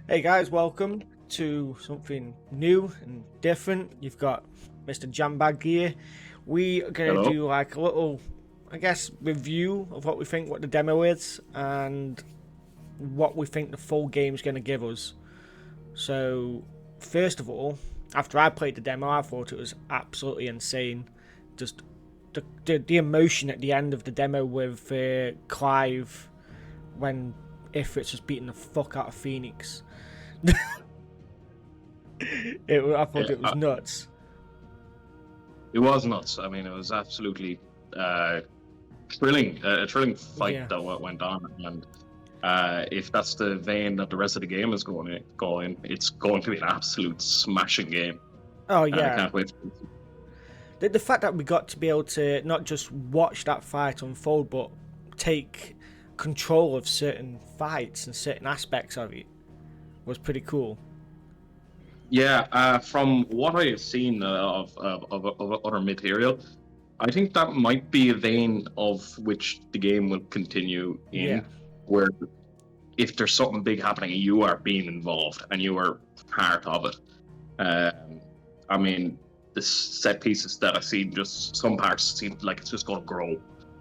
Hey guys, welcome to something new and different. You've got Mr. Jambag here. We are going to Hello. do like a little, I guess, review of what we think what the demo is and what we think the full game is going to give us. So, first of all, after I played the demo, I thought it was absolutely insane. Just the emotion at the end of the demo with Clive when Ifrit's just beating the fuck out of Phoenix. I thought Yeah, it was nuts. it was nuts. I mean, it was absolutely uh, thrilling, a thrilling fight Yeah. that went on. And if that's the vein that the rest of the game is going, it's going to be an absolute smashing game. Oh And I yeah. can't wait. The fact that we got to be able to not just watch that fight unfold, but take control of certain fights and certain aspects of it was pretty cool. Yeah, from what I have seen of other material, I think that might be a vein of which the game will continue Yeah. in, where if there's something big happening, you are being involved and you are part of it. Um, I mean, the set pieces that I've seen, just some parts seem like it's just going to grow.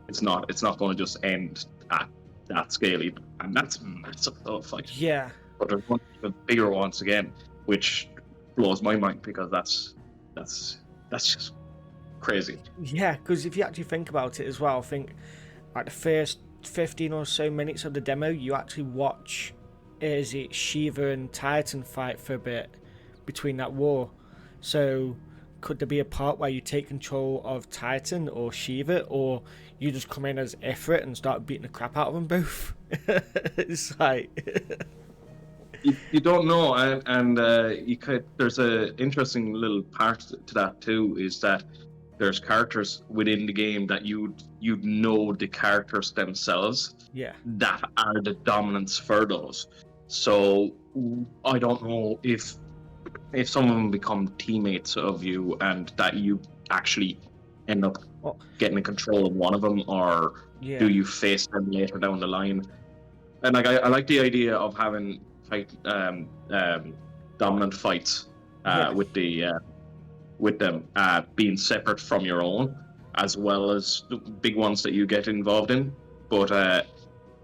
It's not. It's not going to just end at that scale, even. And that's massive fight. Yeah. But there's one even bigger once again, which blows my mind because that's that's just crazy. Yeah, because if you actually think about it as well, I think like the first 15 or so minutes of the demo, you actually watch is it Shiva and Titan fight for a bit between that war. So could there be a part where you take control of Titan or Shiva, or you just come in as Ifrit and start beating the crap out of them both? It's like, You don't know, and you could. There's a interesting little part to that too. Is that there's characters within the game that you'd know the characters themselves yeah, that are the dominants for those. So I don't know if some of them become teammates of you and that you actually end up well, getting control of one of them, or do yeah, you face them later down the line? And like I like the idea of having dominant fights yeah, with them being separate from your own, as well as the big ones that you get involved in. But I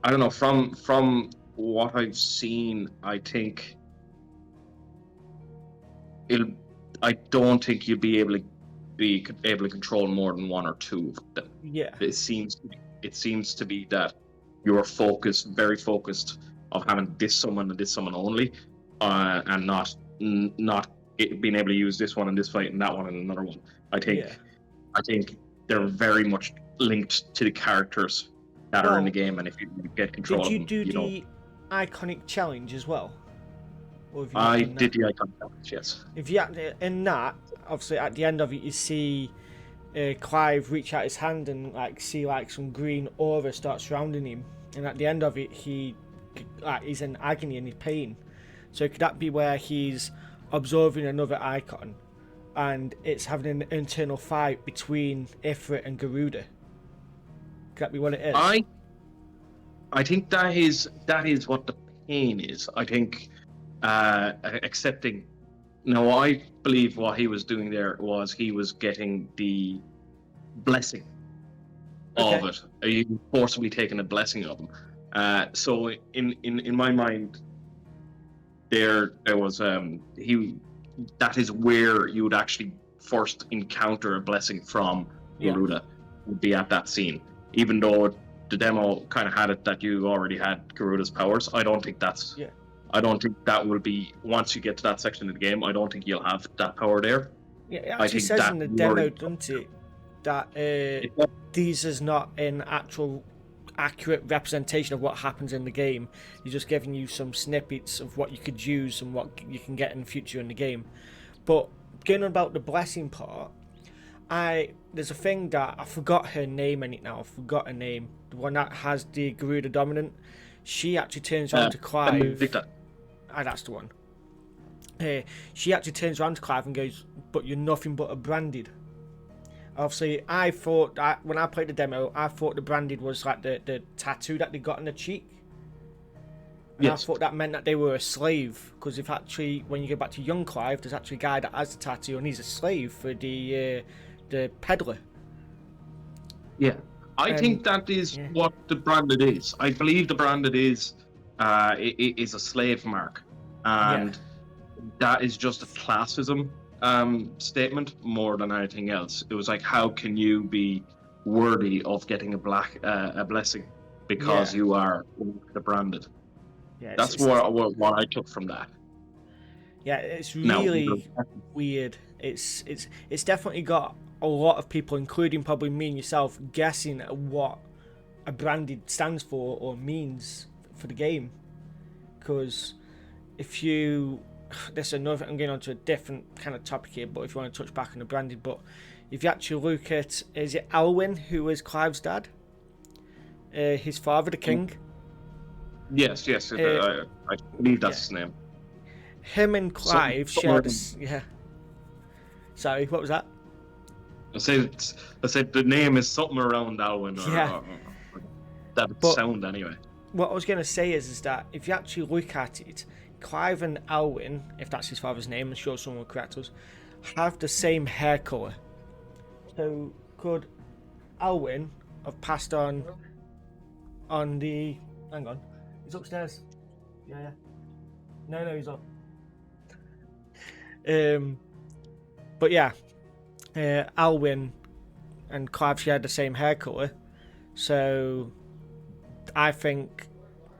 don't know. From what I've seen, I think it'll. I don't think you'll be able to control more than one or two of them. yeah, It seems to be that you're focused, very focused, of having this summon only, and not being able to use this one in this fight and that one in another one. I yeah. think I think they're very much linked to the characters that are in the Well, game, and if you get control did of you them, do the iconic challenge as well, or have you not I done that? did the icon challenge, yes. If you in that, obviously at the end of it, you see Clive reach out his hand and like see like some green aura start surrounding him, and at the end of it, he's in agony and in pain. So could that be where he's absorbing another icon, and it's having an internal fight between Ifrit and Garuda? Could that be what it is? I I think that is what the pain is. I think accepting. No, I believe what he was doing there was he was getting the blessing of Okay. it. He forcibly taking a blessing of him. So in my mind, there was he. That is where you would actually first encounter a blessing from Yeah. Garuda. Would be at that scene, even though the demo kind of had it that you already had Garuda's powers. Yeah. I don't think that will be once you get to that section of the game. I don't think you'll have that power there. Yeah. It I actually think says that in the you demo, already. doesn't it, that It, these is not an actual accurate representation of what happens in the game. He's just giving you some snippets of what you could use and what you can get in the future in the game. But going on about the blessing part, I there's a thing that I forgot her name in it now. I forgot her name. The one that has the Garuda dominant. She actually turns around to Clive. Benedicta. Ah, that's the one. She actually turns around to Clive and goes, "But you're nothing but a branded." Obviously, I thought that when I played the demo, I thought the branded was like the tattoo that they got on the cheek. And Yes. I thought that meant that they were a slave, because if actually, when you go back to young Clive, there's actually a guy that has the tattoo and he's a slave for the peddler. Yeah. I And think that is yeah, what the branded is. I believe the branded is is a slave mark, yeah, and that is just a classism statement more than anything else. It was like, how can you be worthy of getting a blessing because yeah, you are the branded? yeah. That's what I took from that. Yeah, it's Now, really weird. It's definitely got a lot of people, including probably me and yourself, guessing at what a branded stands for or means for the game. Because if you, there's another. I'm getting onto a different kind of topic here, but if you want to touch back on the branded, but if you actually look at, is it Alwyn who was Clive's dad? His father, the king. yes, I believe that's Yeah, his name. him and Clive Somewhere shared. Yeah. Sorry, what was that? I said the name is something around Alwyn, Yeah, or that would but sound anyway. what I was going to say is that if you actually look at it, Clive and Alwyn, if that's his father's name, I'm sure someone will correct us, have the same hair colour. So could Alwyn have passed on the? Hang on, he's upstairs. Yeah. No, he's up. Um, but yeah, Alwyn and Clive shared the same hair colour, so I think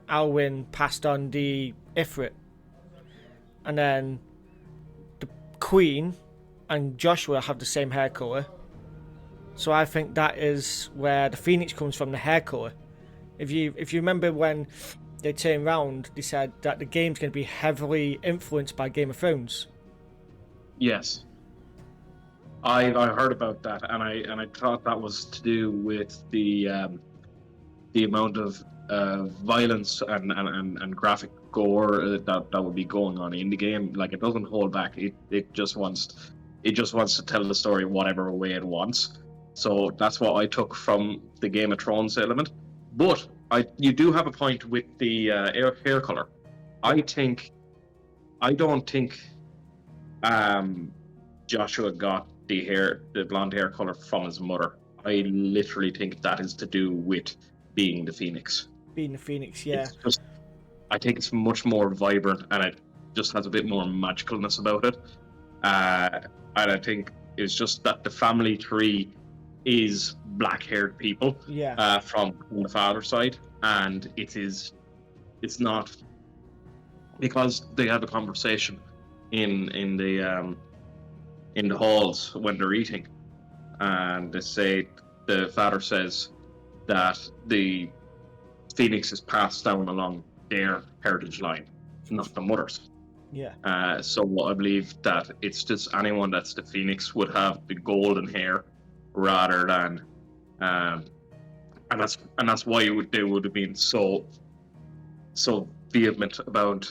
Alwyn passed on the Ifrit, and then the Queen and Joshua have the same hair colour. So I think that is where the Phoenix comes from, the hair colour. If you remember when they turned round, they said that the game's going to be heavily influenced by Game of Thrones. Yes, I heard about that, and I thought that was to do with the amount of violence and graphic gore that would be going on in the game. Like, it doesn't hold back. It just wants to tell the story whatever way it wants. So that's what I took from the Game of Thrones element. But you do have a point with the hair color. I don't think Joshua got the blonde hair color from his mother. I literally think that is to do with being the Phoenix. Being the Phoenix, yeah. It's just, I think it's much more vibrant, and it just has a bit more magicalness about it. And I think it's just that the family tree is black-haired people, Yeah. from the father's side, and it's not, because they have a conversation in the halls when they're eating, and they say, the father says that the Phoenix is passed down along their heritage line, not the mother's. Yeah. So I believe that it's just anyone that's the Phoenix would have the golden hair rather than, and that's why they would have been so vehement about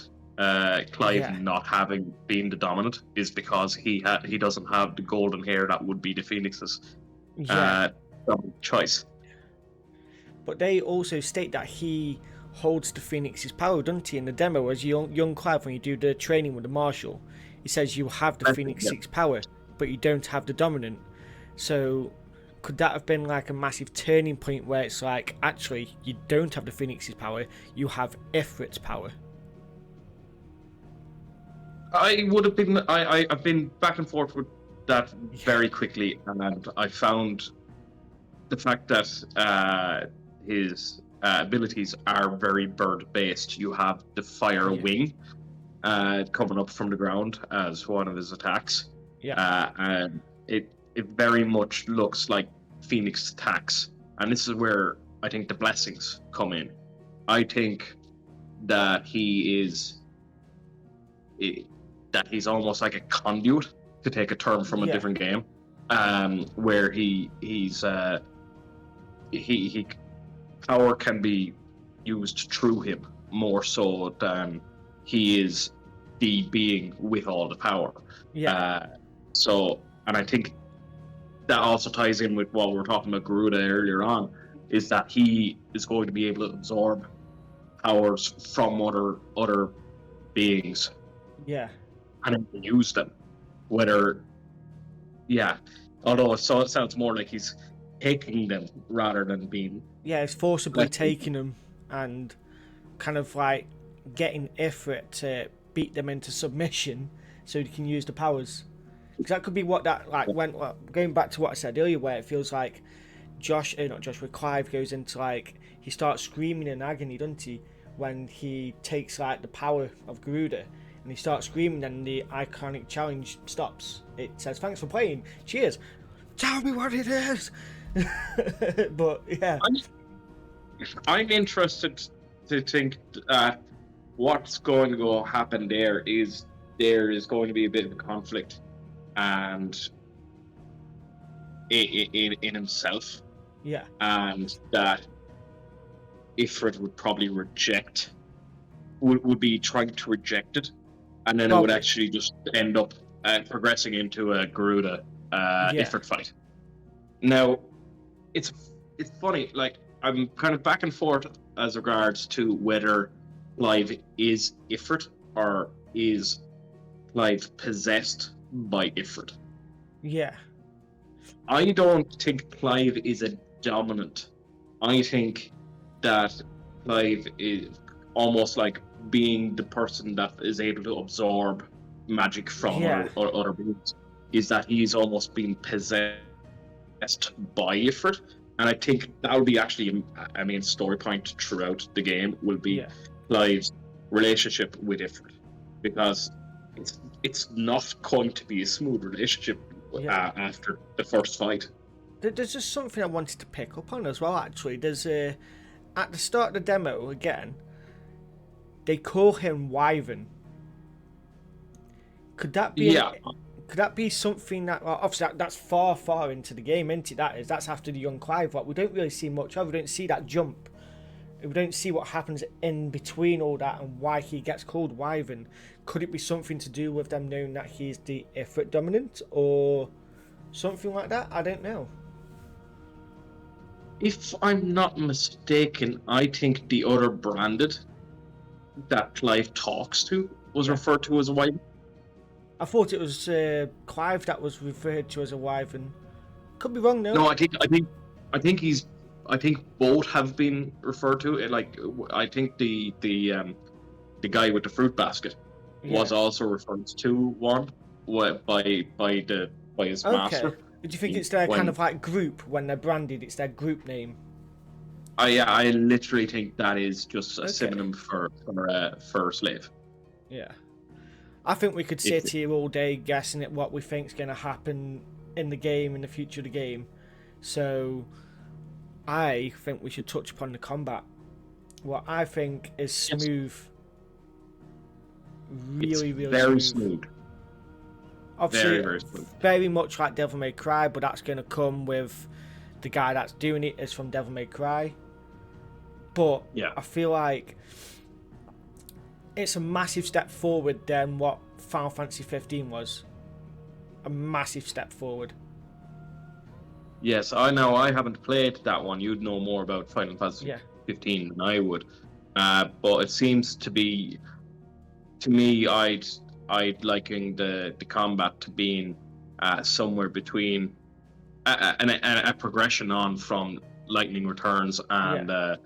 Clive not having been the dominant, is because he doesn't have the golden hair that would be the Phoenix's choice. But they also state that he holds the Phoenix's power, doesn't he, in the demo, as young Clive, when you do the training with the Marshal, he says you have the Phoenix 6 power, but you don't have the dominant. So could that have been like a massive turning point where it's like, actually, you don't have the Phoenix's power, you have Ifrit's power? I've been back and forth with that very quickly, and I found the fact that his abilities are very bird-based. You have the fire wing coming up from the ground as one of his attacks. And it very much looks like Phoenix attacks, and this is where I think the blessings come in. I think that he's almost like a conduit, to take a term from a different game, where he's power can be used through him more so than he is the being with all the power. And I think that also ties in with what we were talking about Garuda earlier on, is that he is going to be able to absorb powers from other beings Yeah. and then use them. Whether, yeah, although it sounds more like he's taking them rather than being. Yeah, it's forcibly Like, taking them and kind of like getting Ifrit to beat them into submission so he can use the powers. Because that could be what that like went. Well, going back to what I said earlier, where it feels like where Clive goes into like he starts screaming in agony, doesn't he? When he takes like the power of Garuda, and he starts screaming, and the iconic challenge stops. It says, "Thanks for playing. Cheers. Tell me what it is." But yeah, I'm interested to think what's going to go happen there is going to be a bit of a conflict, and in himself, yeah, and that Ifrit would probably would be trying to reject it, and then it would probably. actually just end up progressing into a Garuda Yeah, Ifrit fight. Now, it's funny, like I'm kind of back and forth as regards to whether Clive is Ifrit or is Clive possessed by Ifrit. yeah, I don't think Clive is a dominant. I think that Clive is almost like being the person that is able to absorb magic from yeah, other beings. Is that he's almost being possessed by Ifrit, and I think that will be actually a main story point throughout the game will be yeah. Clive's relationship with Ifrit, because it's not going to be a smooth relationship Yeah. after the first fight. There's just something I wanted to pick up on as well. Actually, there's at the start of the demo again, they call him Wyvern. Could that be Yeah, could that be something that, well, obviously that's far into the game, isn't it? That's after the young Clive. What we don't really see much of. We don't see that jump. We don't see what happens in between all that and why he gets called Wyvern. Could it be something to do with them knowing that he's the Ifrit dominant or something like that? I don't know. if I'm not mistaken, I think the other branded that Clive talks to was referred to as a Wyvern. I thought it was Clive that was referred to as a Wyvern. Could be wrong, No, though. I think both have been referred to. Like, I think the guy with the fruit basket was Yeah. also referred to one by his Okay. master. Do you think it's their kind When of like group when they're branded? It's their group name. I literally think that is just a Okay. synonym for slave. Yeah. I think we could It, sit here all day guessing at what we think's going to happen in the game, in the future of the game. So I think we should touch upon the combat. What I think is it's smooth. it's Really very smooth. smooth, Obviously, very smooth. very much like Devil May Cry, but that's going to come with the guy that's doing it is from Devil May Cry. But Yeah. I feel like it's a massive step forward than what Final Fantasy XV was. A massive step forward. Yes, I know. I haven't played that one. You'd know more about Final Fantasy Yeah, 15 than I would. But it seems to be, to me, I'd liking the combat to being somewhere between a progression on from Lightning Returns yeah,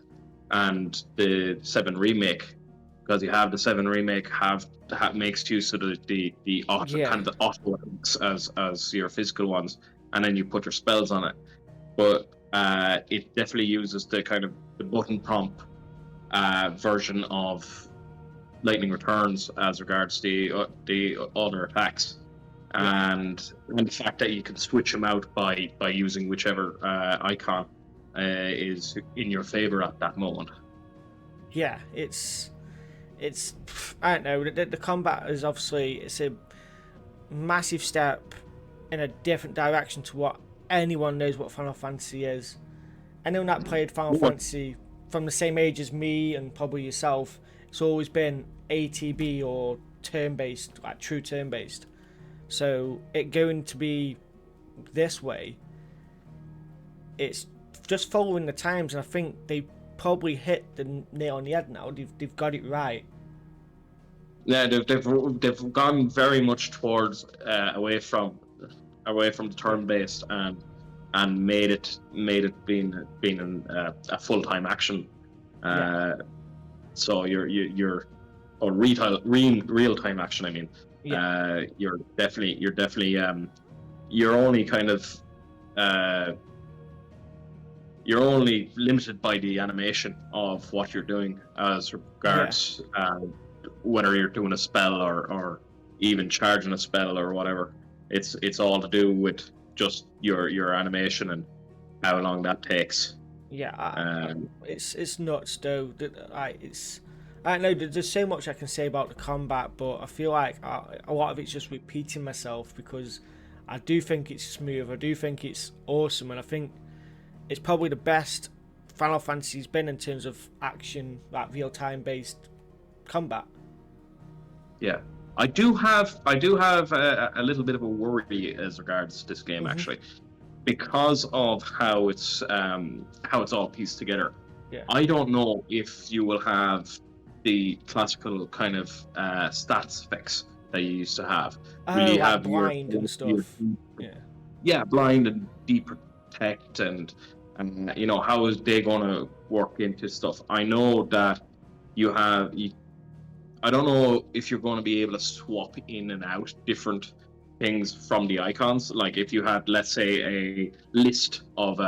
and the 7 remake, because you have the 7 remake makes use of the auto, yeah, kind of the auto as your physical ones, and then you put your spells on it. But it definitely uses the kind of the button prompt version of Lightning Returns as regards the other attacks, yeah, and the fact that you can switch them out by using whichever icon is in your favor at that moment. yeah. I don't know. The combat is obviously it's a massive step in a different direction to what anyone knows what Final Fantasy is. Anyone that played Final Fantasy from the same age as me and probably yourself, it's always been ATB or turn-based, like true turn-based. So it going to be this way, it's just following the times, and I think they probably hit the nail on the head now. They've got it right. Yeah, they've gone very much towards away from the turn based and made it being a full time action. So you're or real time action. I mean, you're definitely you're only kind of you're only limited by the animation of what you're doing as regards whether you're doing a spell or even charging a spell or whatever. It's all to do with just your animation and how long that takes. It's nuts though. I don't know. There's so much I can say about the combat, but I feel like a lot of it's just repeating myself because I do think it's smooth. I do think it's awesome, and I think it's probably the best Final Fantasy's been in terms of action, like real time based combat. Yeah, I do have a little bit of a worry as regards this game actually, because of how it's all pieced together. I don't know if you will have the classical kind of stats effects that you used to have. Will you have blind and stuff? Blind and deep protect and you know, how is they going to work into stuff? I know that I don't know if you're going to be able to swap in and out different things from the icons. Like if you had, let's say, a list of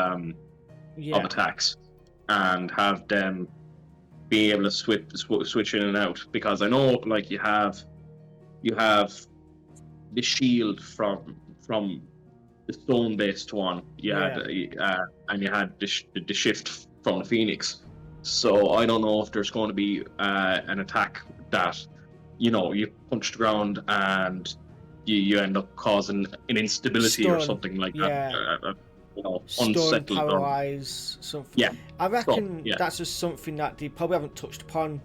attacks and have them being able to switch in and out, because I know like you have the shield from the stone based one and you had the shift from the Phoenix. So I don't know if there's going to be an attack that, you know, you punch the ground and you end up causing an instability or something like that. You know, unsettled, paralyze something. I reckon that's just something that they probably haven't touched upon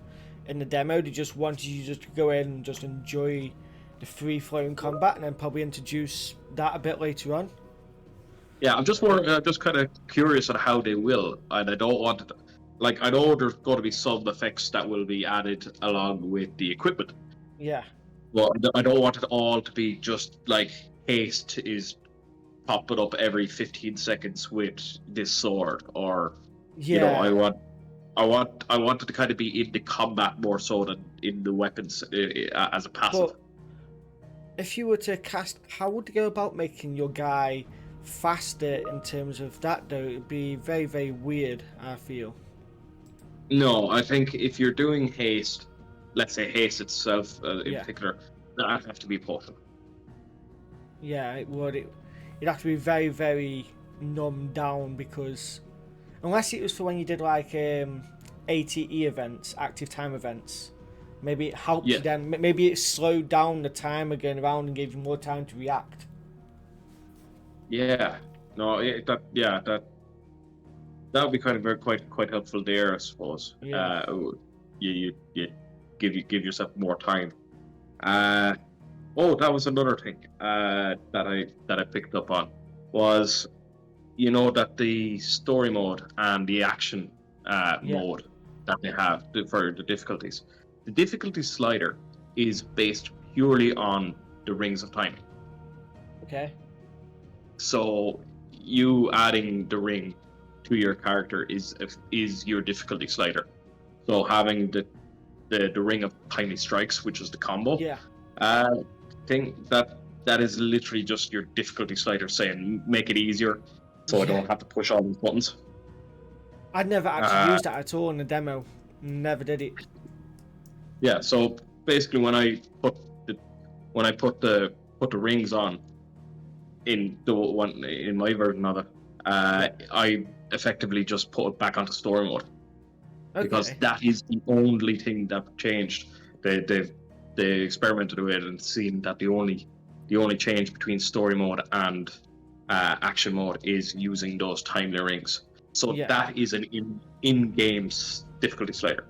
in the demo. They just wanted you just to go in and just enjoy the free flowing combat, and then probably introduce that a bit later on. Yeah, I'm just kind of curious on how they will, and I don't want it. Like, I know there's going to be some effects that will be added along with the equipment. Yeah. Well, I don't want it all to be just like haste is popping up every 15 seconds with this sword, or you know, I want it to kind of be in the combat more so than in the weapons as a passive. But if you were to cast, how would you go about making your guy faster in terms of that though? It'd be very, very weird, I feel. No, I think if you're doing haste, let's say haste itself in particular, that'd have to be potent. Yeah, it would. It'd have to be very, very numbed down, because unless it was for when you did like ATE events, active time events, maybe it helped you then. Maybe it slowed down the timer going around and gave you more time to react. Yeah. No, that would be kind of quite helpful there, I suppose. Yeah. You give yourself more time. That was another thing that I picked up on was, you know, that the story mode and the action mode that they have for the difficulties. The difficulty slider is based purely on the rings of time. Okay. So you adding the ring to your character is your difficulty slider. So having the ring of timely strikes, which is the combo, thing that is literally just your difficulty slider saying make it easier, so I don't have to push all these buttons. I'd never actually used that at all in the demo. Never did it. Yeah. So basically, when I put the rings on in my version of it, I effectively just put it back onto story mode. Okay. Because that is the only thing that changed. They experimented with it and seen that the only change between story mode and action mode is using those timely rings. So that is an in-game difficulty slider.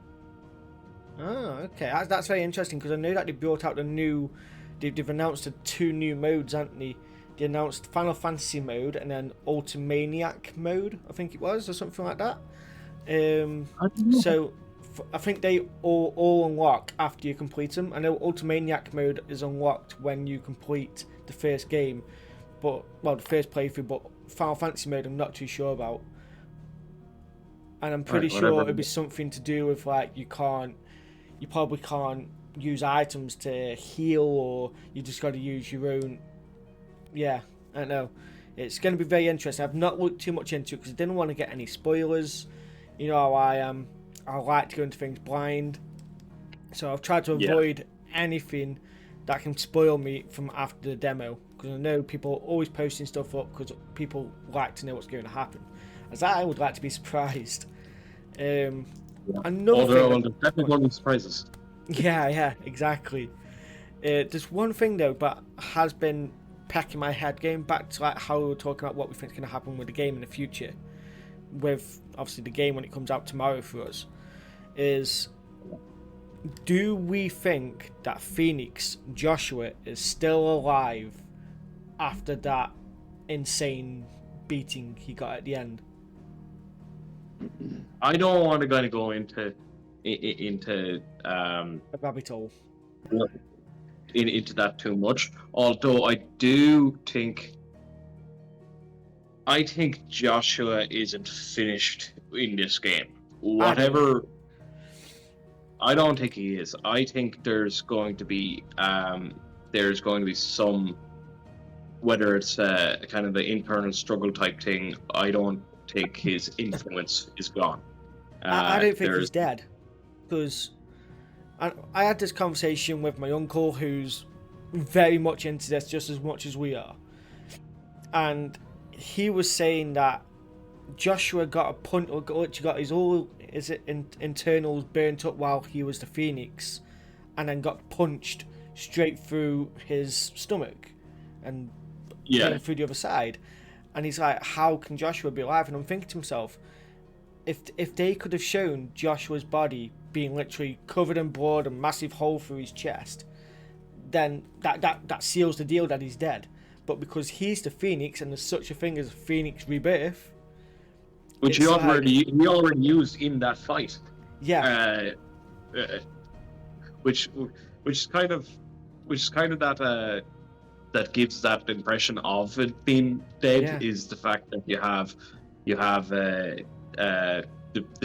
Oh, okay. That's very interesting, because I know that they brought out they've announced the 2 new modes, haven't they? They announced Final Fantasy mode and then Ultimaniac mode, I think it was, or something like that. I don't know. So I think they all unlock after you complete them. I know Ultimaniac mode is unlocked when you complete the first game, the first playthrough. But Final Fantasy mode, I'm not too sure about, and I'm pretty Right, sure whatever. it'd be something to do with like you probably can't use items to heal, or you just got to use your own. Yeah, I don't know. It's going to be very interesting. I've not looked too much into it because I didn't want to get any spoilers. You know how I am. I like to go into things blind. So I've tried to Yeah. avoid anything that can spoil me from after the demo. Because I know people are always posting stuff up because people like to know what's going to happen. As I would like to be surprised. Another Although thing. there's definitely going to be surprises. Yeah, exactly. There's one thing though, but has been pecking my head, going back to like how we were talking about what we think is going to happen with the game in the future, with obviously the game when it comes out tomorrow for us, is do we think that Phoenix Joshua is still alive after that insane beating he got at the end? I don't want to kind of go into A rabbit hole. into that too much. Although I think Joshua isn't finished in this game. Whatever. I don't think he is. I think there's going to be some, whether it's kind of the internal struggle type thing. I don't think his influence is gone. I don't think he's dead, because I had this conversation with my uncle, who's very much into this, just as much as we are, and he was saying that Joshua got a punch, or got his internals burnt up while he was the Phoenix, and then got punched straight through his stomach, and came through the other side. And he's like, how can Joshua be alive? And I'm thinking to myself, if they could have shown Joshua's body being literally covered in blood, a massive hole through his chest, then that seals the deal that he's dead. But because he's the Phoenix and there's such a thing as a Phoenix rebirth, which he already used in that fight. Yeah. Which is kind of that gives that impression of it being dead, is the fact that you have the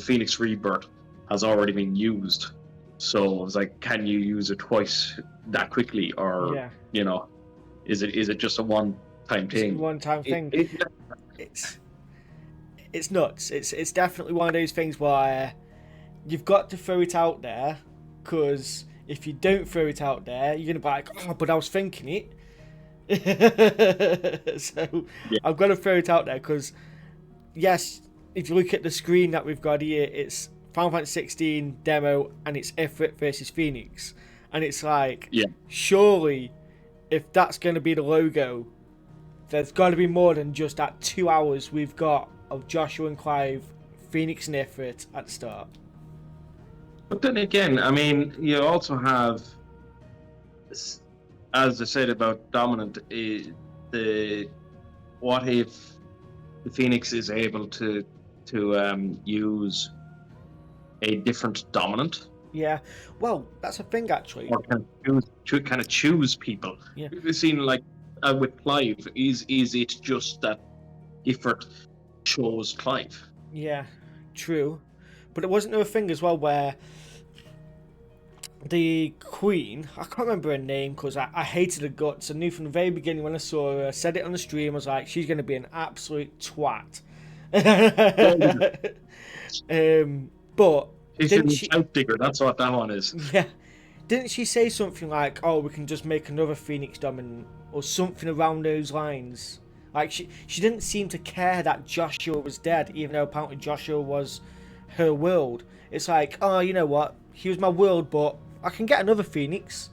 Phoenix Rebirth has already been used. So I was like, can you use it twice that quickly, or is it just a one-time thing? One-time thing. It's nuts. It's definitely one of those things where you've got to throw it out there, because if you don't throw it out there, you're gonna be like, oh, but I was thinking it. So I've got to throw it out there, because yes, if you look at the screen that we've got here, it's Final Fantasy XVI demo and it's Ifrit versus Phoenix, and it's like, surely if that's going to be the logo, there's got to be more than just that 2 hours we've got of Joshua and Clive, Phoenix and Ifrit at the start. But then again, I mean, you also have, as I said about Dominant, what if the Phoenix is able to use a different Dominant? Yeah, well, that's a thing actually. Or kind of choose people. Yeah. We've seen like with Clive, is it just that Ifrit chose Clive? Yeah, true. But it wasn't there a thing as well where the Queen, I can't remember her name because I hated her guts. I knew from the very beginning when I saw her, I said it on the stream, I was like, she's going to be an absolute twat. But She's a shout digger, that's what that one is. Yeah. Didn't she say something like, oh, we can just make another Phoenix Dominant, or something around those lines? Like, she didn't seem to care that Joshua was dead, even though apparently Joshua was her world. It's like, oh, you know what? He was my world, but I can get another Phoenix.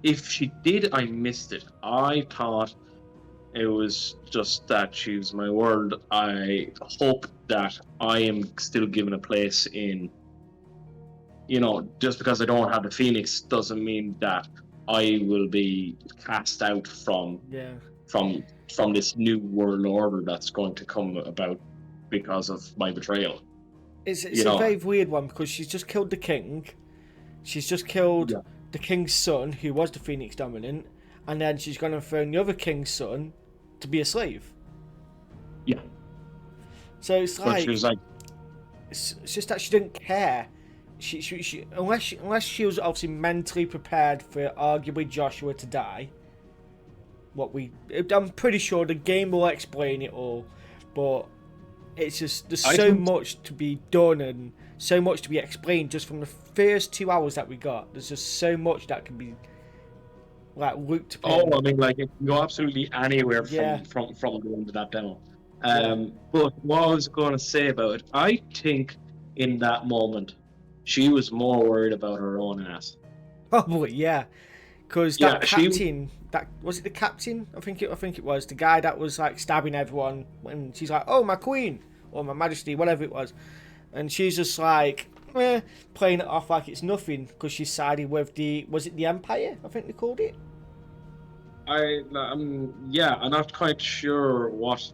If she did, I missed it. I thought it was just that she was my world. I hope that I am still given a place in, just because I don't have the Phoenix doesn't mean that I will be cast out from from this new world order that's going to come about because of my betrayal. It's a very weird one because she's just killed the king. She's just killed the king's son, who was the Phoenix dominant, and then she's gone and thrown the other king's son to be a slave. Yeah. So it's like, she was like, it's just that she didn't care. She unless she was obviously mentally prepared for arguably Joshua to die. I'm pretty sure the game will explain it all, but it's just there's so much to be done and so much to be explained just from the first 2 hours that we got. There's just so much that can be like looked upon. I mean, like, it can go absolutely anywhere from going to that demo. But what I was going to say about it, I think in that moment she was more worried about her own ass. Probably, yeah, because that captain, that was it. The captain, I think it was the guy that was like stabbing everyone, and she's like, "Oh, my queen," or "My Majesty," whatever it was, and she's just like playing it off like it's nothing because she's siding with the Empire? I think they called it. I'm not quite sure what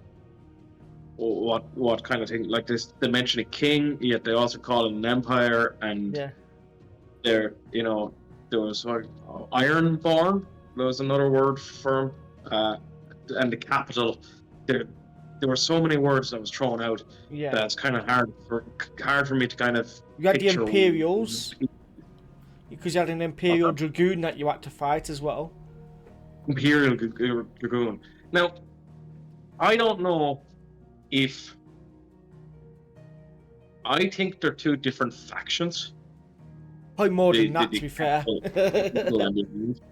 kind of thing, like this. They mention a king, yet they also call it an empire, and there was Ironborn. There was another word for him, and the capital. There were so many words that was thrown out. Yeah, that's kind of hard for me to kind of. You had the Imperials, because you had an Imperial Dragoon that you had to fight as well. Imperial Dragoon. Now, I don't know if I think they're two different factions. Probably more than that, to be fair.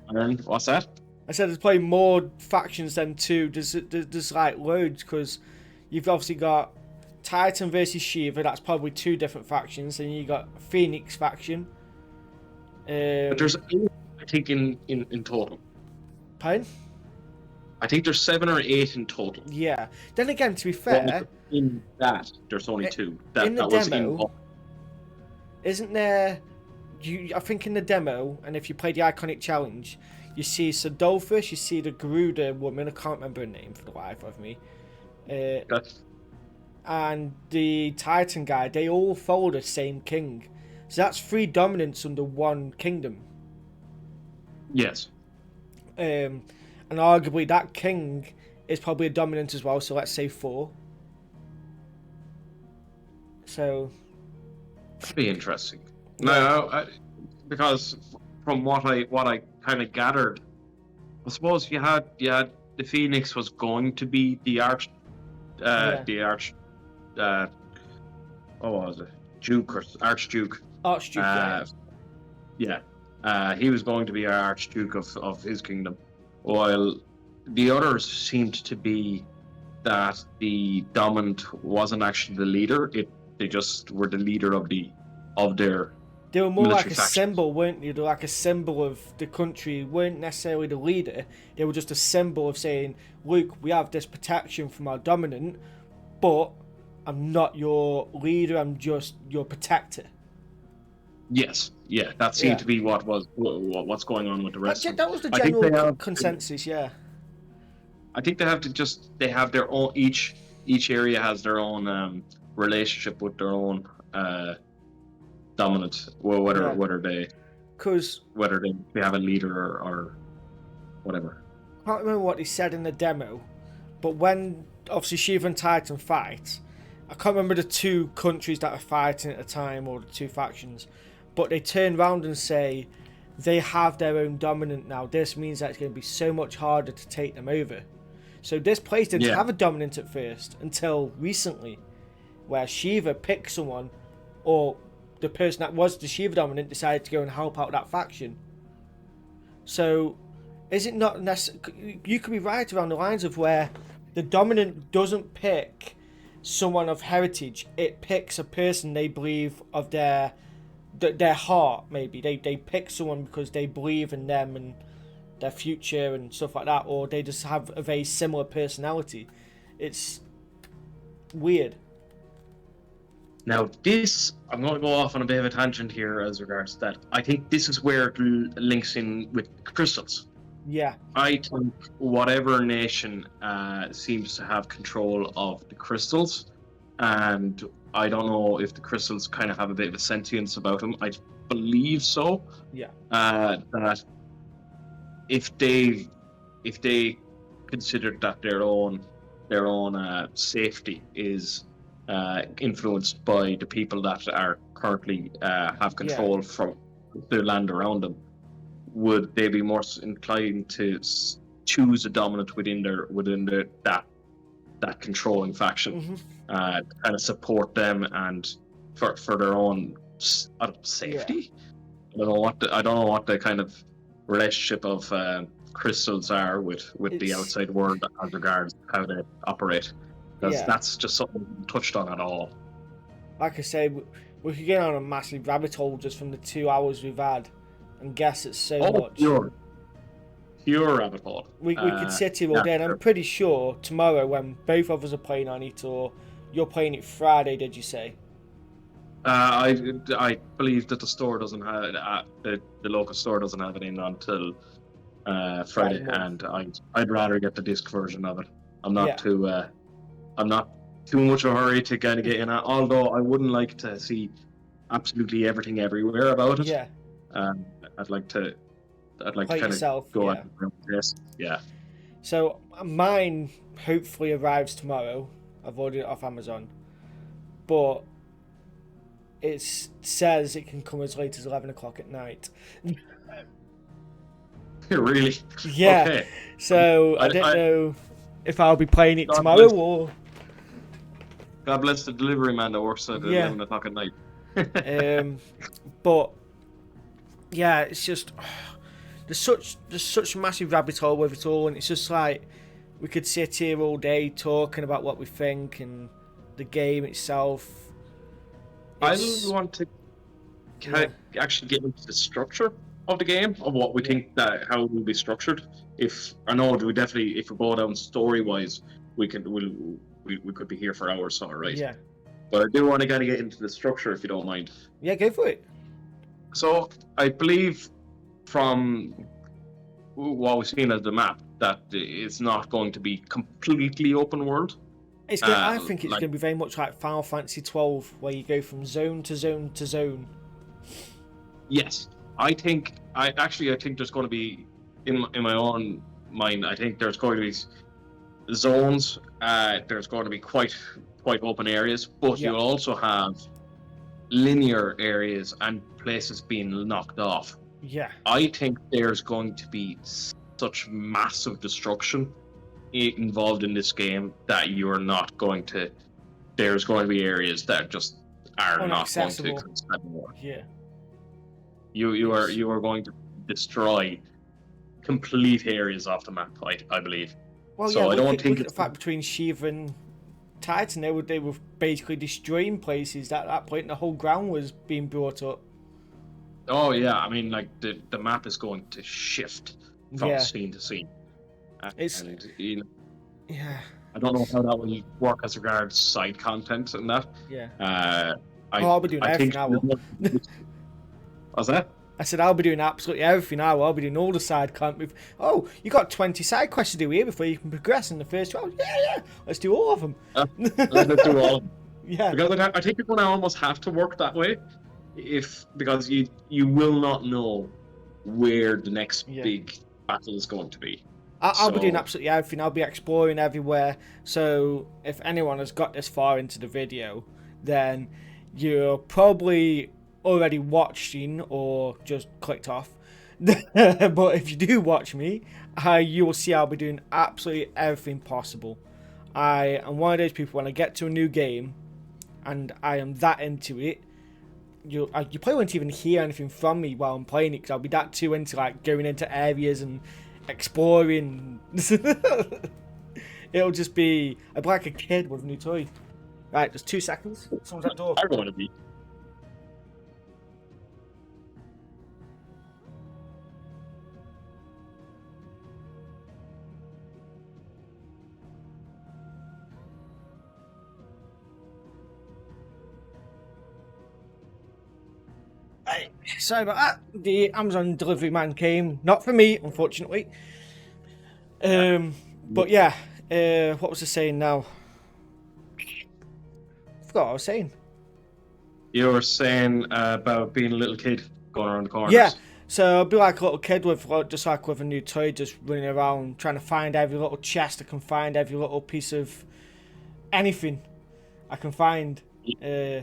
And what's that? I said there's probably more factions than two. There's like loads, because you've obviously got Titan versus Shiva. That's probably two different factions. And you got Phoenix faction. But there's 8, I think, in total. Pardon? I think there's 7 or 8 in total. Yeah. Then again, to be fair, in that there's only 2. In the demo, isn't there? I think in the demo, and if you play the Iconic Challenge, you see Sodolphus, you see the Garuda woman. I can't remember her name for the life of me. And the Titan guy. They all follow the same king. So that's 3 dominants under one kingdom. Yes. And arguably that king is probably a dominant as well, so let's say 4. So that'd be interesting. No, because from what I kind of gathered, I suppose you had the Phoenix was going to be the what was it? Duke or Archduke? Archduke. He was going to be our Archduke of his kingdom, while the others seemed to be that the dominant wasn't actually the leader. They just were the leader of their. They were more like a faction. symbol, weren't they? They were like a symbol of the country. Weren't necessarily the leader. They were just a symbol of saying, "Look, we have this protection from our dominant, but I'm not your leader. I'm just your protector." Yes, that seemed to be what's going on with the rest. That was the general consensus. Yeah. I think they have their own. Each area has their own relationship with their own dominant. Well, whether they have a leader or whatever. I can't remember what he said in the demo, but when obviously Shiva and Titan fight, I can't remember the 2 countries that are fighting at the time or the 2 factions, but they turn around and say they have their own dominant now. This means that it's going to be so much harder to take them over. So this place didn't have a dominant at first until recently, where Shiva picked someone, or the person that was the Shiva dominant decided to go and help out that faction. So is it not necessary? You could be right around the lines of where the dominant doesn't pick someone of heritage. It picks a person they believe of their heart. Maybe they pick someone because they believe in them and their future and stuff like that, or they just have a very similar personality. It's weird. Now I'm going to go off on a bit of a tangent here as regards to that. I think this is where it links in with crystals. Yeah. I think whatever nation seems to have control of the crystals, and I don't know if the crystals kind of have a bit of a sentience about them. I believe so. Yeah. That if they considered that their own safety is influenced by the people that are currently have Yeah. control from the land around them, would they be more inclined to choose a dominant within that controlling faction, Hmm. to kind of support them and for their own Yeah. safety? I don't know what the kind of relationship of crystals are with the It's outside world as regards how they operate, because yeah. that's just something we haven't touched on at all. Like I say, we could get on a massive rabbit hole just from the 2 hours we've had, and guess at so Oh, much. pure rabbit hole. We could sit here all Yeah, day, and I'm sure. pretty sure tomorrow when both of us are playing on it, or you're playing it Friday, did you say? I believe that the store doesn't have it. The local store doesn't have it in until Friday Friday, morning. and I'd rather get the disc version of it. I'm not Yeah. too uh, I'm not too much of a hurry to kind of get in. Although I wouldn't like to see absolutely everything everywhere about it. Yeah. Um, I'd like to I'd like to Play it kind of yourself. go at Yeah. this. Yeah. So mine hopefully arrives tomorrow. I've ordered it off Amazon, but it says it can come as late as 11 o'clock at night. Really? Yeah. Okay. So I don't I know if I'll be playing it God tomorrow bless or God bless the delivery man that works at yeah. 11 o'clock at night. Um, but yeah, it's just there's such a massive rabbit hole with it all, and it's just like we could sit here all day talking about what we think and the game itself. I It's want to yeah, actually get into the structure of the game, of what we yeah, think that how it will be structured. If I know we definitely, if we go down story wise, we could be here for hours, all right. yeah, But I do want to kind of get into the structure, if you don't mind. yeah. Go for it. So I believe from what we've seen as the map that it's not going to be completely open world. I think it's Like going to be very much like Final Fantasy XII, where you go from zone to zone to zone. yes, I think there's going to be in my own mind. I think there's going to be zones. There's going to be quite open areas, but Yeah, you'll also have linear areas and places being knocked off. yeah. I think there's going to be such massive destruction involved in this game that you're not going to. There's going to be areas that just are not going to Unaccessible. exist anymore. Yeah. It's You are going to destroy complete areas off the map. I believe. well, yeah. So I don't think Look at the it's. fact between Shiva and Titan. They were basically destroying places. At that point, the whole ground was being brought up. Oh yeah, I mean like the map is going to shift from Yeah. scene to scene, It's and yeah, I don't know how that will work as regards side content and that. yeah. Uh, Oh, I I'll be doing I everything think. I will. What's that? I said I'll be doing absolutely everything I will. I'll be doing all the side content. Oh, you got 20 side quests to do here before you can progress in the first 12. Yeah, yeah. Let's do all of them. Let us do all. Yeah, Because I think you're going to almost have to work that way, if because you will not know where the next yeah. big battle is going to be. I'll be doing So absolutely everything. I'll be exploring everywhere. So if anyone has got this far into the video, then you're probably already watching or just clicked off. But if you do watch me, you will see I'll be doing absolutely everything possible. I am one of those people when I get to a new game and I am that into it. You probably won't even hear anything from me while I'm playing it because I'll be that too into like going into areas and exploring. It'll just be I'll be like a kid with a new toy. Right, just 2 seconds. Someone's at the door. I'm going to be. Right, sorry about that. The Amazon delivery man came, not for me, unfortunately. But yeah, what was I saying now? I forgot what I was saying. You were saying about being a little kid going around the Yeah, corners. so I'll be like a little kid with just like with a new toy, just running around trying to find every little chest I can find, every little piece of anything I can find. Yeah.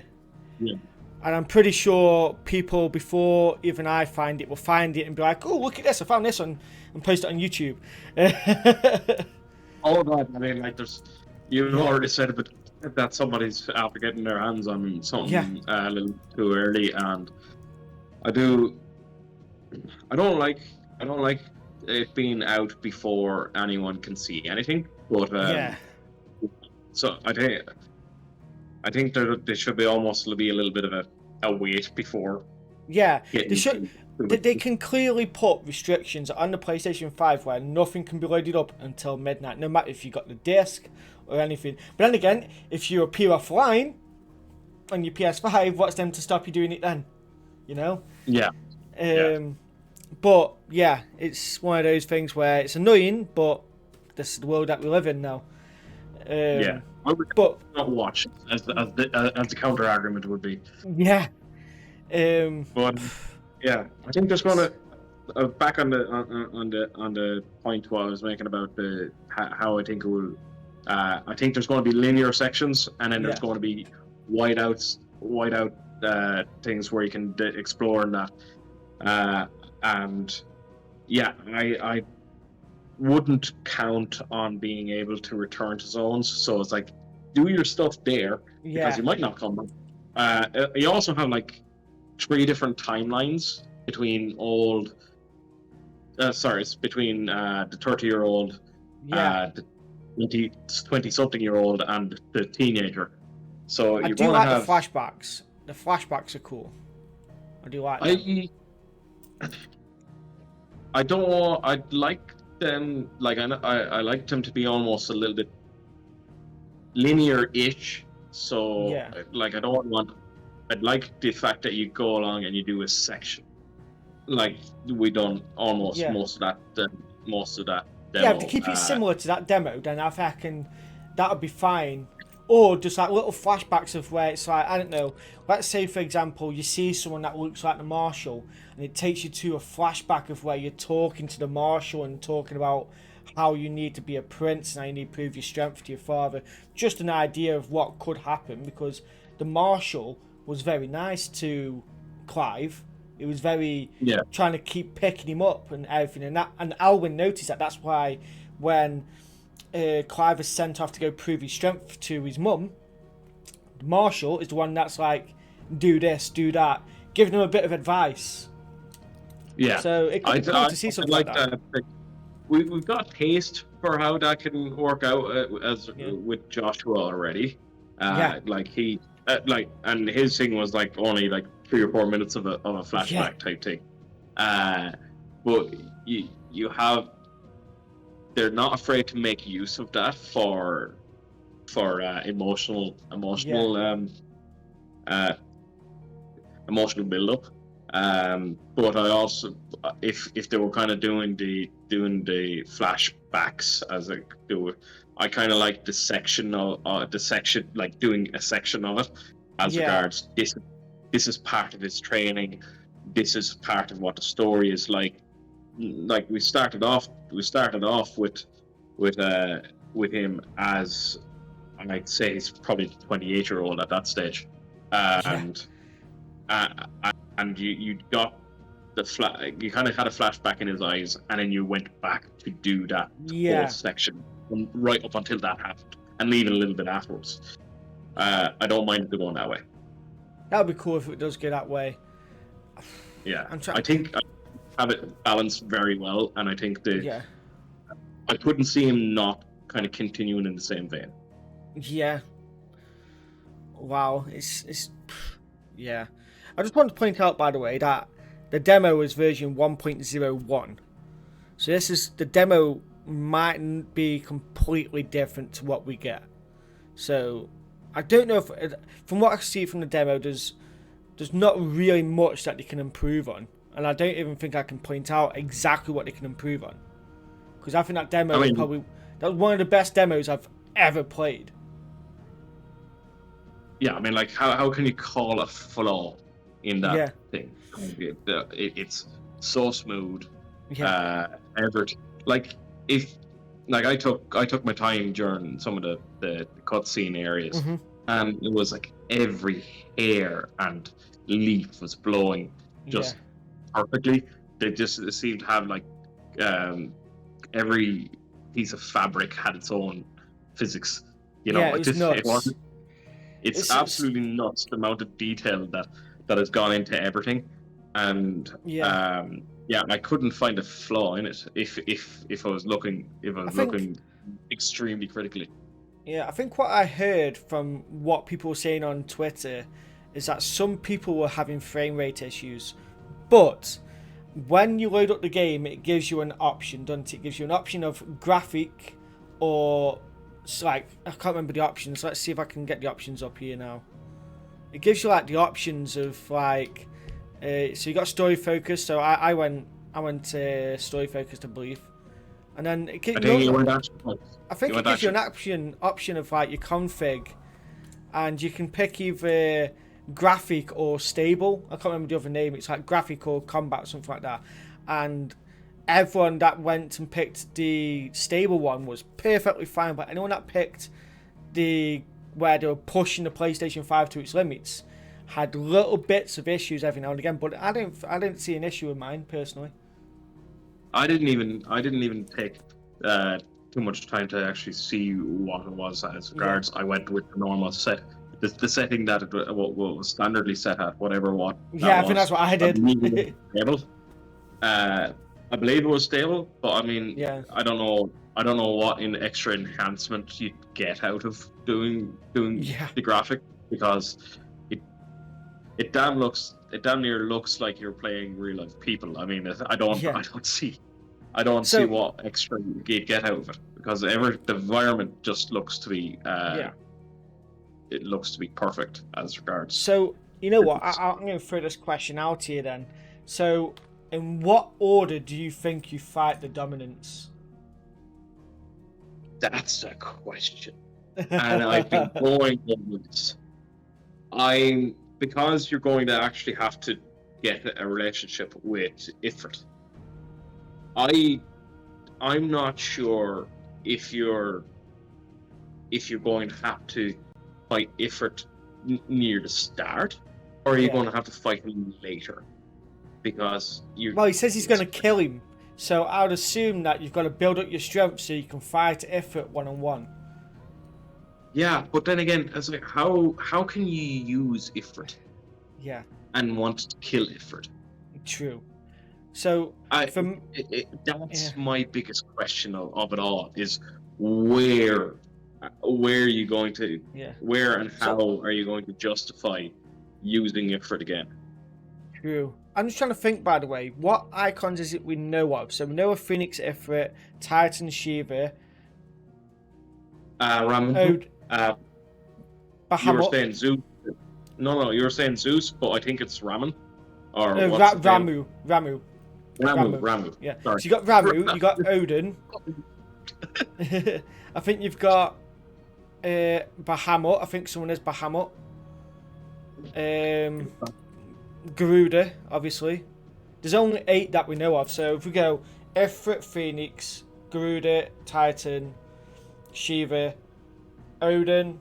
And I'm pretty sure people before even I find it will find it and be like, "Oh, look at this! I found this one," and post it on YouTube. All that. I mean, like, you've Yeah. already said it, but that somebody's after getting their hands on Yeah, something a little too early, and I do. I don't like. I don't like it being out before anyone can see anything. But yeah, so I think there should be almost be a little bit of a wait before yeah. They getting should. They can clearly put restrictions on the PlayStation 5 where nothing can be loaded up until midnight, no matter if you got the disc or anything. But then again, if you appear offline on your PS5, what's them to stop you doing it then? You know? Yeah. But yeah, it's one of those things where it's annoying, but this is the world that we live in now. Yeah. I would But not watch as the counter argument would be. yeah, But yeah, I think there's going to back on the point what I was making about the how I think it will. I think there's going to be linear sections, and then there's Yeah. going to be white out things where you can explore and that. And yeah, I wouldn't count on being able to return to zones. So it's like do your stuff there because yeah, you might not come back. You also have like 3 different timelines between it's between the 30-year-old, yeah. the 20-something-year-old, and the teenager. So I you're do going like to have. the flashbacks. The flashbacks are cool. I do like them. I don't. I'd like them. Like I like them to be almost a little bit linear-ish. So Yeah, like I don't want. I'd like the fact that you go along and you do a section, like we done almost yeah. most of that Yeah, if demo. they keep it similar to that demo, then I reckon that would be fine. Or just like little flashbacks of where it's like, I don't know, let's say for example, you see someone that looks like the Marshal and it takes you to a flashback of where you're talking to the Marshal and talking about how you need to be a prince and how you need to prove your strength to your father. Just an idea of what could happen because the Marshal was very nice to Clive. He was very Yeah. trying to keep picking him up and everything, and Alwyn noticed that. That's why when Clive is sent off to go prove his strength to his mum, Marshall is the one that's like, do this, do that, giving him a bit of advice. Yeah. So it could be cool to see something like that. We've got a taste for how that can work out Yeah. with Joshua already. Yeah. Like he and his thing was like only like 3 or 4 minutes of a flashback Yeah. type thing. But you have they're not afraid to make use of that for emotional build-up. But I also, if they were kind of doing the flashbacks as I do it, I kind of like the section like doing a section of it as Yeah. regards this is part of his training, this is part of what the story is like. Like we started off with him as I'd say he's probably 28-year-old at that stage, and you got you kind of had a flashback in his eyes, and then you went back to do that Yeah. whole section right up until that happened, and even a little bit afterwards. I don't mind it going that way. That would be cool if it does go that way. Yeah, I'm trying. I think I have it balanced very well, and I think Yeah. I couldn't see him not kind of continuing in the same vein. Yeah. Wow. It's. Yeah. I just want to point out, by the way, that the demo is version 1.01. So this is the demo mightn't be completely different to what we get. So I don't know if, from what I see from the demo, does there's not really much that they can improve on, and I don't even think I can point out exactly what they can improve on, because I think that demo was probably one of the best demos I've ever played. Yeah, I mean, like, how can you call a flaw in that thing? It's so smooth. Everett, like, if like I took my time during some of the cutscene areas, and it was like every hair and leaf was blowing just perfectly. They seemed to have like every piece of fabric had its own physics. You know, it's absolutely nuts the amount of detail that has gone into everything, and I couldn't find a flaw in it if I was looking extremely critically. Yeah, I think what I heard from what people were saying on Twitter is that some people were having frame rate issues, but when you load up the game, it gives you an option, doesn't it? It gives you an option of graphic, or it's like, I can't remember the options. Let's see if I can get the options up here now. It gives you like the options of like, so you got story focus. So I went story focused, I believe, and then I think it gives you an option of like your config, and you can pick either graphic or stable. I can't remember the other name. It's like graphic or combat, something like that. And everyone that went and picked the stable one was perfectly fine, but anyone that picked where they were pushing the PlayStation 5 to its limits had little bits of issues every now and again. But I didn't see an issue with mine personally. I didn't even take too much time to actually see what it was as regards. I went with the normal set. The setting that it was standardly set at, whatever what. I think that's what I did. I believe it was stable, but I mean, I don't know what extra enhancement you get out of doing the graphic, because it damn near looks like you're playing real life people. I mean, I don't see what extra you get out of it, because the environment just looks to be it looks to be perfect as regards. So, you know what? I'm going to throw this question out here then. So, in what order do you think you fight the dominants? That's a question. And I've been going on this. Because you're going to actually have to get a relationship with Ifrit. I'm not sure if you're going to have to fight Ifrit near the start, or are you going to have to fight him later? Because well, he says he's going to kill him, so I would assume that you've got to build up your strength so you can fight Ifrit one-on-one. Yeah, but then again, it's like, how can you use Ifrit? Yeah. And want to kill Ifrit? True. So that's my biggest question of it all, is where are you going to where and how are you going to justify using Ifrit again? True. I'm just trying to think, by the way, what icons is it we know of? So we know of Phoenix, Ifrit, Titan, Shiva, Raman. Bahamut. You were saying Zeus. No, you were saying Zeus, but I think it's Raman. Or Ramu. Yeah. Sorry. So you got Ramu, you got Odin. I think you've got Bahamut. I think someone is Bahamut. Garuda, obviously. There's only 8 that we know of. So if we go Ifrit, Phoenix, Garuda, Titan, Shiva, Odin,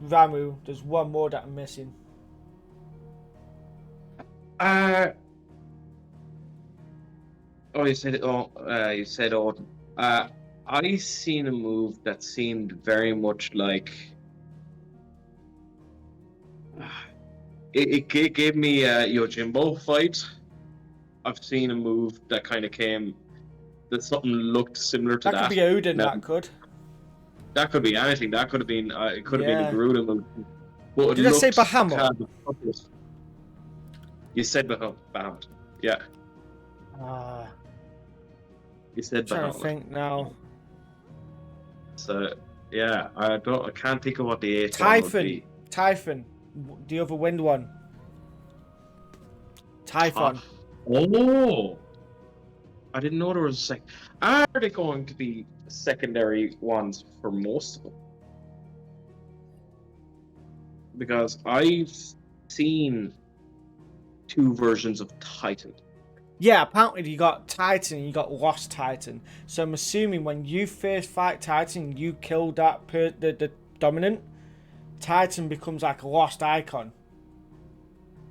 Ramu. There's one more that I'm missing. You said Odin. I seen a move that seemed very much like it gave me a Yojimbo fight. I've seen a move that kind of that something looked similar to that. That could be Odin. That could be anything. That could have been. It could have been a Garuda move. But did I say Bahamut? You said Bahamut. Yeah. You said Bahamut. I'm trying to think now. So yeah, I can't think of what the 8th one would be. Typhon, the other wind one. Typhon. Oh, I didn't know there was a second. Are they going to be secondary ones for most of them? Because I've seen two versions of Titan. Yeah, apparently you got Titan and you got Lost Titan. So I'm assuming when you first fight Titan, you kill that the dominant. Titan becomes like a lost icon.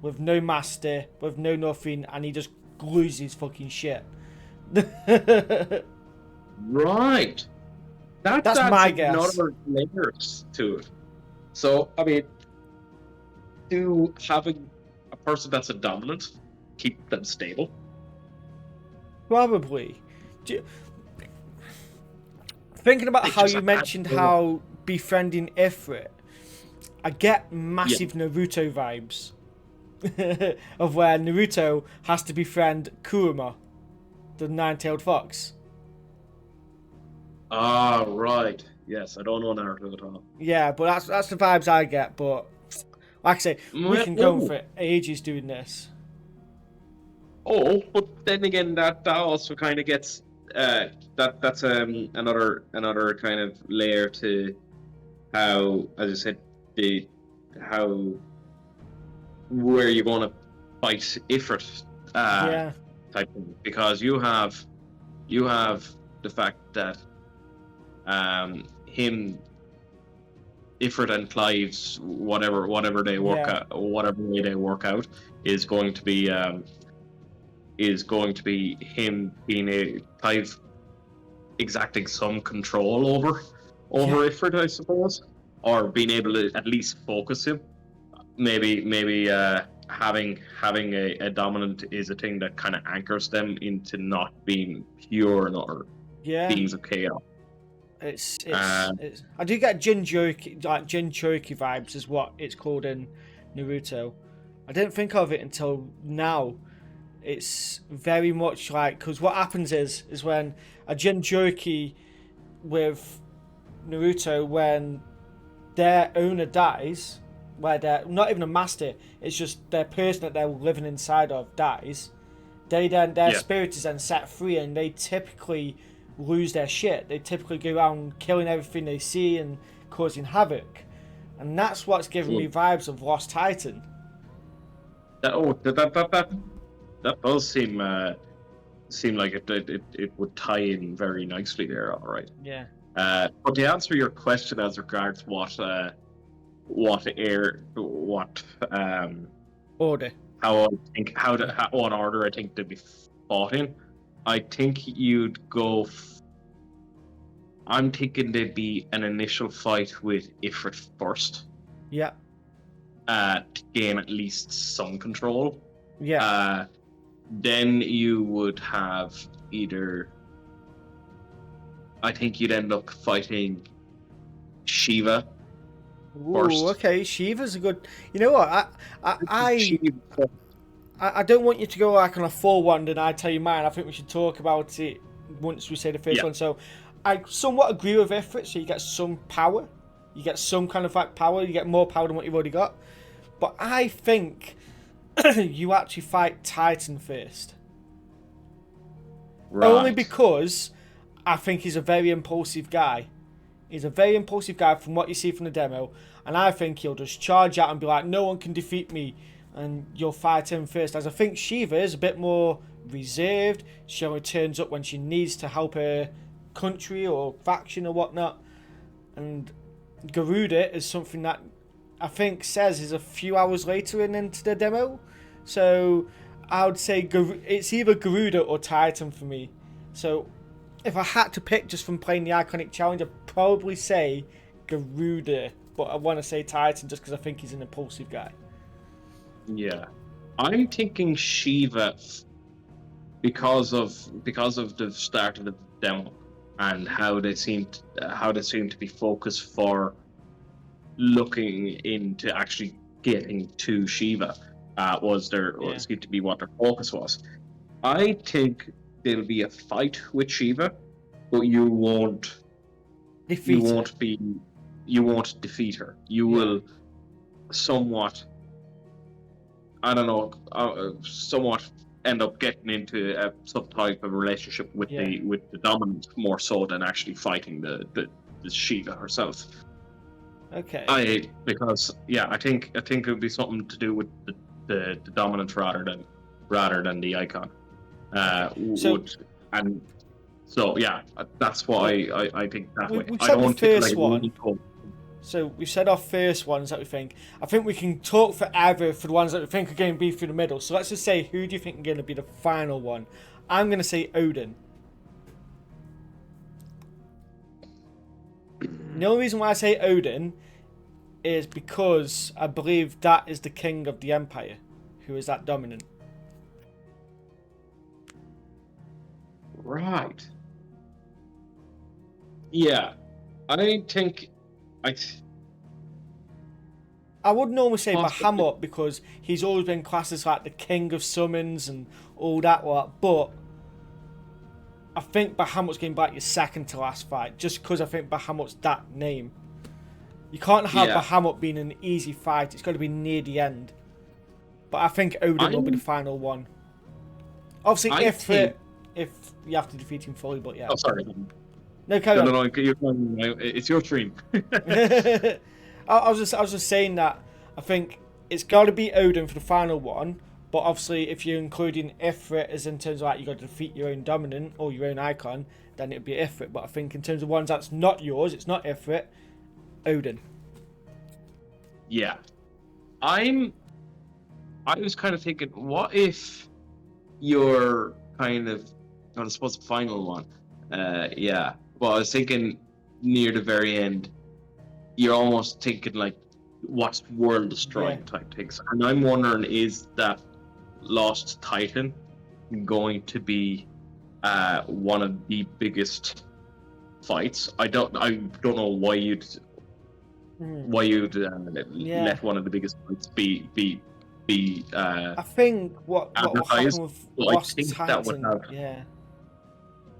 With no master, with no nothing, and he just loses fucking shit. Right. That That's adds my guess. another layers to it. So, I mean, do having a person that's a dominant keep them stable? Probably. Thinking about It how just you adds mentioned more. how befriending Ifrit, I get Yeah. massive Naruto vibes. Of where Naruto has to befriend Kurama, the nine-tailed fox. Ah, right. Yes, I don't know Naruto at all. Yeah, but that's the vibes I get. But like I say, we can go Oh, for ages doing this. but then again, that also kind of gets that's another kind of layer to how, as I said, the how where you're going to fight Ifrit Yeah, type thing, because you have the fact that him, Ifrit and Clive's whatever they work yeah, out, whatever way they work out, is going to be him being a Clive exacting some control over yeah, Ifrit, I suppose, or being able to at least focus him. Maybe having a dominant is a thing that kind of anchors them into not being pure or yeah. beings of chaos. Uh, It's. I do get Jinchuriki, like Jinchuriki vibes, is what it's called in Naruto. I didn't think of it until now. It's very much like, because what happens is when a Jinchuriki with Naruto, when their owner dies, where they're not even a master, it's just their person that they're living inside of dies. Their yeah. spirit is then set free, and they typically lose their shit. They typically go around killing everything they see and causing havoc, and that's what's giving me Well, vibes of Lost Titan. that does seem like it would tie in very nicely there. All right. Yeah. But to answer your question as regards what Order. how I think how what order I think they'd be fought in, I think you'd go. I'm thinking there'd be an initial fight with Ifrit first, Yeah. to gain at least some control. Yeah. Then you would have either. I think you'd end up fighting Shiva Ooh, first. okay. Shiva's a good. You know what? Shiva, I don't want you to go like on a full one, and I tell you mine. I think we should talk about it once we say the first yeah, one. So, I somewhat agree with Ifrit. So you get some power, you get some kind of like power. You get more power than what you've already got. But I think you actually fight Titan first, only right. because I think he's a very impulsive guy. He's a very impulsive guy from what you see from the demo, and I think he'll just charge out and be like, "No one can defeat me," and you'll fight him first. As I think Shiva is a bit more reserved. She only turns up when she needs to help her country or faction or whatnot. And Garuda is something that I think says is a few hours later into the demo. So I would say it's either Garuda or Titan for me. So if I had to pick just from playing the Iconic Challenge, I'd probably say Garuda. But I want to say Titan just because I think he's an impulsive guy. Yeah, I'm thinking Shiva because of the start of the demo and how they seem to be focused for looking into actually getting to Shiva, seemed to be what their focus was. I think there'll be a fight with Shiva, but you won't Defeat her. you won't defeat her. You Yeah. will somewhat. I don't know, somewhat end up getting into some type of relationship with Yeah. the dominant more so than actually fighting the Shiva herself. Okay. Because I think it would be something to do with the dominant rather than the icon. So Would and so yeah, that's why I think that way. we I said the don't think like first it one. really go. So we said our first ones that we think. I think we can talk forever for the ones that we think are going to be through the middle. So let's just say, who do you think are going to be the final one? I'm going to say Odin. The only reason why I say Odin is because I believe that is the king of the empire, who is that dominant. Right. Yeah, I think I I would normally say possibly. Bahamut because he's always been classed as like the king of summons and all that lot, but I think Bahamut's getting back your second to last fight, just because I think Bahamut's that name. You can't have Yeah, Bahamut being an easy fight, it's got to be near the end. But I think Odin will be the I final one. Obviously, I think. if you have to defeat him fully, but yeah. Oh, sorry. No, carry No, on. no, no. It's your stream. I was just saying that I think it's got to be Odin for the final one. But obviously, if you're including Ifrit as in terms of like you got to defeat your own dominant or your own icon, then it'd be Ifrit. But I think in terms of ones that's not yours, it's not Ifrit. Odin. Yeah, I was kind of thinking, what if you're kind of, I suppose, the final one. Yeah. Well, I was thinking near the very end, you're almost thinking like, what's world destroying type things. And I'm wondering, is that Lost Titan going to be one of the biggest fights? I don't know why you'd let one of the biggest fights be I think what will happen advertised. with Well, I Lost think that would Titan, have.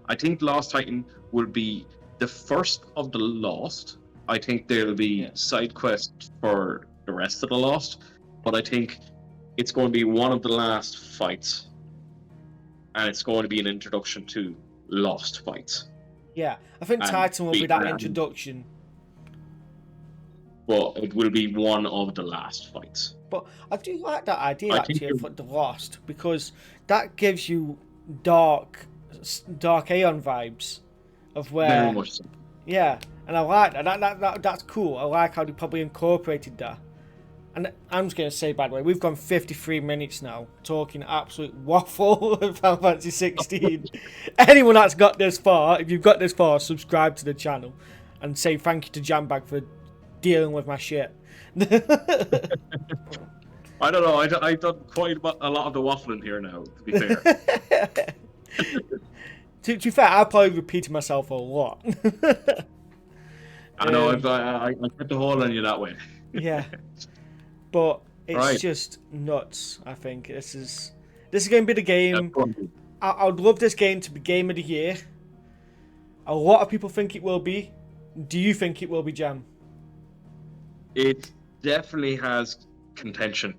I think Lost Titan will be the first of the Lost. I think there'll be side quests for the rest of the Lost, but I think it's going to be one of the last fights, and it's going to be an introduction to Lost fights. Yeah, I think Titan will be that introduction. But it will be one of the last fights. But I do like that idea actually for the Lost, because that gives you dark Aeon vibes of where. Very much so. Yeah, and I like that. That's cool. I like how they probably incorporated that. And I'm just going to say, by the way, we've gone 53 minutes now talking absolute waffle of Final Fantasy 16. Anyone that's got this far, if you've got this far, subscribe to the channel and say thank you to Jambag for dealing with my shit. I don't know. I've done quite a lot of the waffling here now, to be fair. To be fair, I probably repeated myself a lot. I know. I put the hole on you that way. Yeah. But it's just nuts, I think. This is going to be the game. I would love this game to be Game of the Year. A lot of people think it will be. Do you think it will be, Jam? It definitely has contention.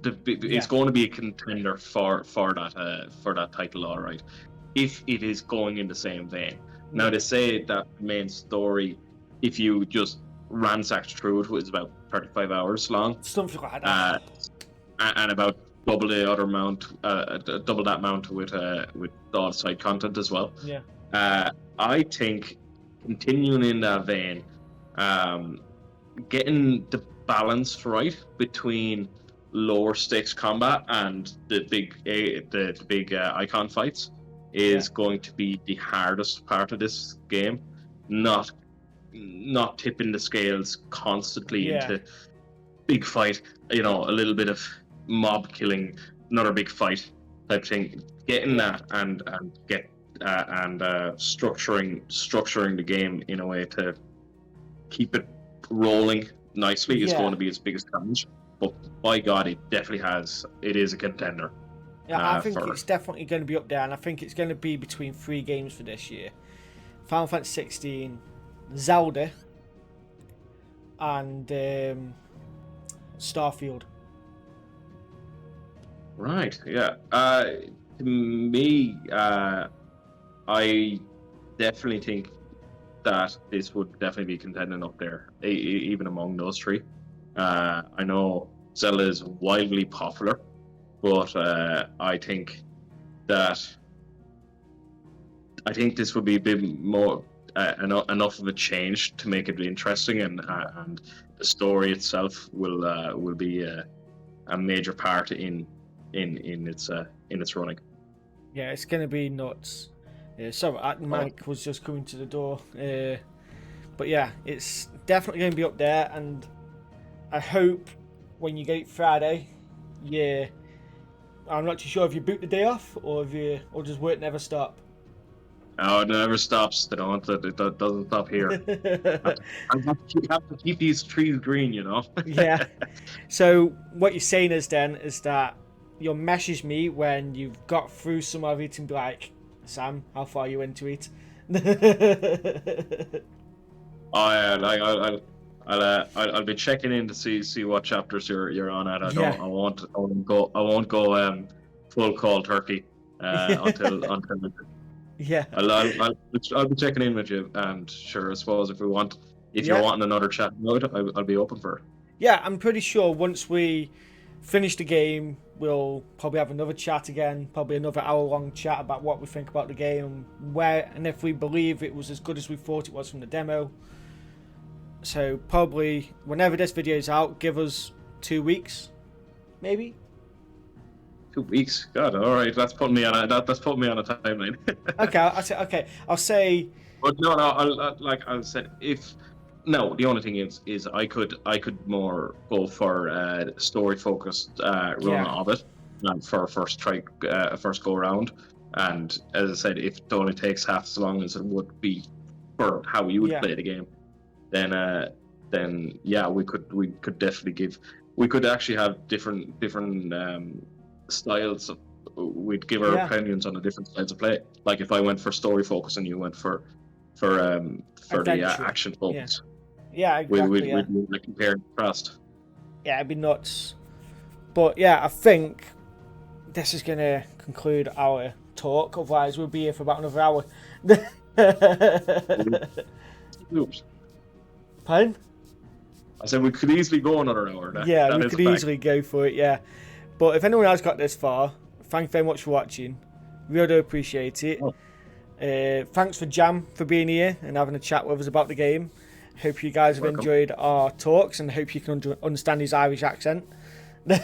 It's going to be a contender for that title, all right. If it is going in the same vein. Now, they say that the main story, if you just ransacked through it, was about 35 hours long. Something like that. And about double the other amount, double that amount with all the side content as well. Yeah. I think continuing in that vein, getting the balance right between lower stakes combat and the big icon fights is going to be the hardest part of this game. Not tipping the scales constantly into big fight, a little bit of mob killing, another big fight type thing. Getting that and structuring the game in a way to keep it rolling nicely is going to be its biggest challenge. But by God, it is a contender. Yeah, I think it's definitely going to be up there, and I think it's going to be between 3 games for this year: Final Fantasy 16, Zelda, and Starfield. Right. Yeah. To me, I definitely think that this would definitely be contending up there, even among those three. I know Zelda is wildly popular, but that I think this would be a bit more enough of a change to make it interesting, and the story itself will be a major part in its running. Yeah, it's gonna be nuts. Sorry, Mike was just coming to the door. But yeah, it's definitely going to be up there, and I hope when you get it Friday, yeah, I'm not too sure if you boot the day off or if you or does work never stop. Oh, it never stops. They don't. It doesn't stop here. I have to keep these trees green, you know. Yeah. So what you're saying is that you'll message me when you've got through some of it and be like, Sam, how far are you into it? Oh yeah, like I'll be checking in to see what chapters you're on at. Yeah. I won't go full call turkey until Yeah. I'll be checking in with you, and sure, I suppose if you're Yeah. wanting another chat about it, I'll be open for it. Yeah, I'm pretty sure once we finish the game, we'll probably have another chat again, probably another hour-long chat about what we think about the game, where and if we believe it was as good as we thought it was from the demo. So probably whenever this video is out, give us 2 weeks, maybe. 2 weeks, God, all right, that's putting me on that's putting me on a timeline. Okay, I'll say. But no, like I said, if no, the only thing is I could more go for a story focused run Yeah, of it, for first go around. And as I said, if it only takes half as long as it would be for how you would yeah, play the game, then yeah, we could definitely we could actually have different styles. We'd give our yeah. opinions on the different styles of play. Like if I went for story focus and you went for the Adventure. action Yeah, focus, yeah, exactly. Yeah, we'd like compare and contrast. yeah, it'd be nuts. But yeah, I think this is gonna conclude our talk. Otherwise, we'll be here for about another hour. Oops. Pardon? I said we could easily go another hour. Yeah, That we is a could fact. easily go for it. Yeah, but if anyone has got this far, thank you very much for watching. Really do appreciate it. Oh. Thanks for Jam for being here and having a chat with us about the game. Hope you guys have Welcome. enjoyed our talks and hope you can understand his Irish accent. But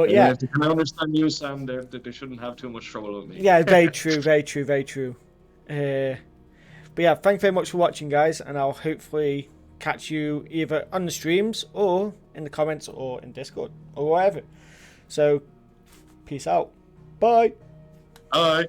yeah, If they can understand you, Sam, they shouldn't have too much trouble with me. yeah, very true, very true, very true. But yeah, thank you very much for watching, guys, and I'll hopefully catch you either on the streams or in the comments or in Discord or wherever. So, peace out. Bye. All right.